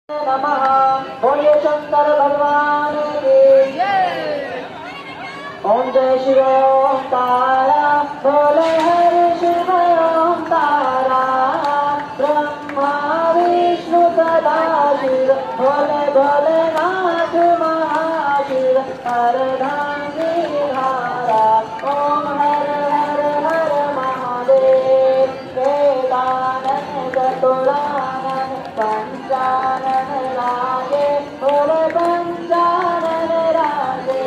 नमः। बोलिए शंकर भगवान की ओम जय शिव ओम तारा बोले हरि शिव ओम तारा ब्रह्मा विष्णु सदा शिव भोले भोलेनाथ महाशिव हरधारी धारा ओम हर हर हर महादेव वेदानंद चतुरानन पंचानन राजे भोले पंचानन राजे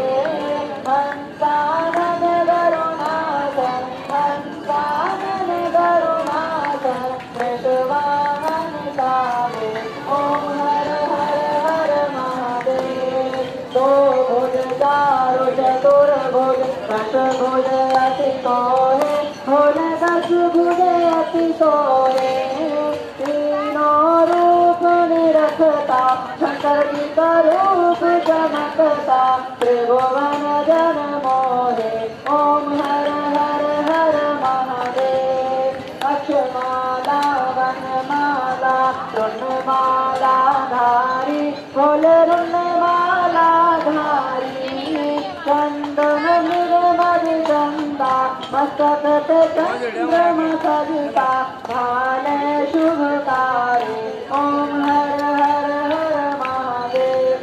हंसानन गरुणाधर हंसानन गरुणाधर कृष्णवाहन सावे ओम हर हर हर महादेव। दो भुज चारो चतुर्भुज दशभुज अति सोहे भोले दस भुज अति सोहे तीनों रूप निरखता शंकर जी का रूप चमकता त्रिभुवन जन मोहे ओम हर हर हर महादेव। अक्षमाला वनमाला रुणमाला धारी भोले रुणमाला धारी चंदन निर्मल गंगा मस्तक पे चंद्रमा सजिता भाले शुभकारी ओम हर हर हर महादेव।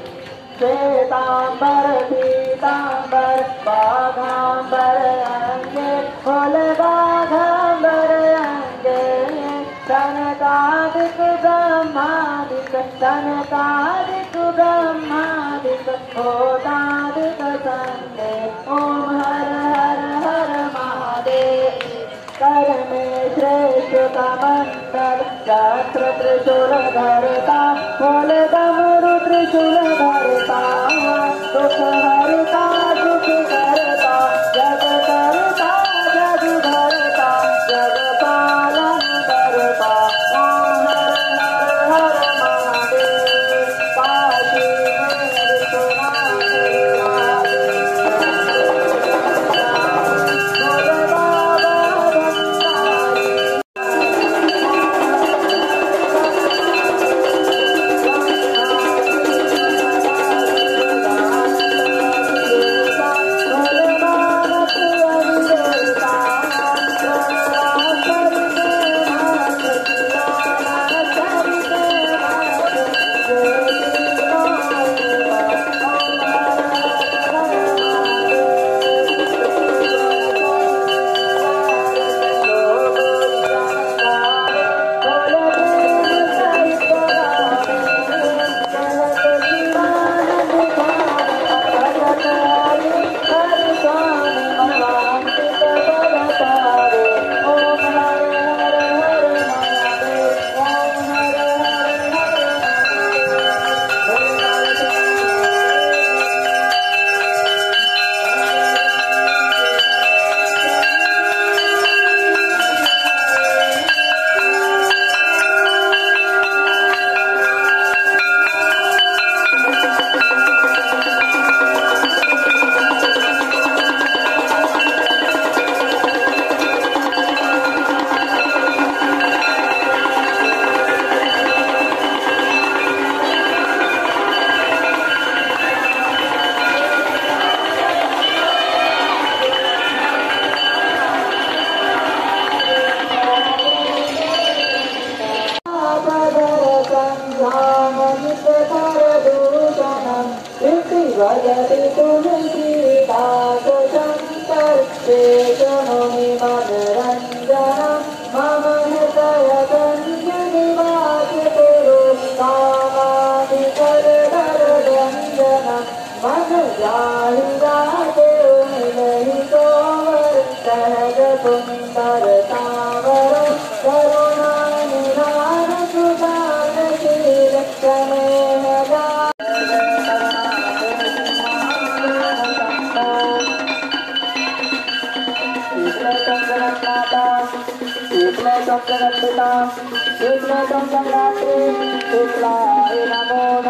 श्वेतांबर पीतांबर बाघांबर अंगे भोले बाघांबर अंगे सनकादिक ब्रह्मादिक सनकादिक ब्रह्मादिक होतादिक संगे ओम हर हर हर महादेव। कर में श्रेष्ठ कमंडल चक्र त्रिशूल धरता भोले डमरू त्रिशूल धरता सुख हरता सुख करता जग करता जग धरता जग पालन करता ओम हर हर हर महादेव। काशी में विश्वनाथ भोले बाबा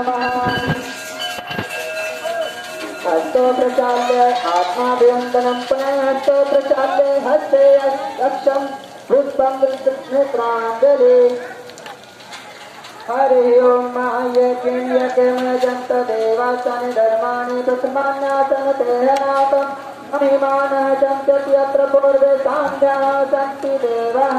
भंडारी हस्तो प्रचाल्य आत्माभिवन्दनं पुनः हस्तो प्रचाल्य हस्ते रक्षं पुष्पं नेत्राञ्जलि हरि ओम यज्ञ देवासनि धर्माणि तस्मान्यासन तेहनातं महिमानः चन्त्यति यत्र पूर्वे सान्ध्याः सन्ति देवः।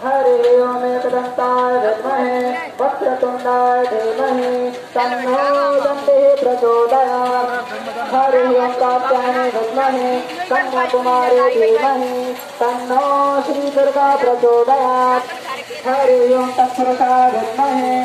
हरि ओम एकदन्ताय विद्महे वक्रतुण्डाय धीमहि तन्नो दन्तिः प्रचोदयात्। हरि ओम कात्यायने विद्महे कन्याकुमारी धीमहि तन्नो श्रीदुर्गा प्रचोदयात्। हरि ओम तत्पुरुषाय विद्महे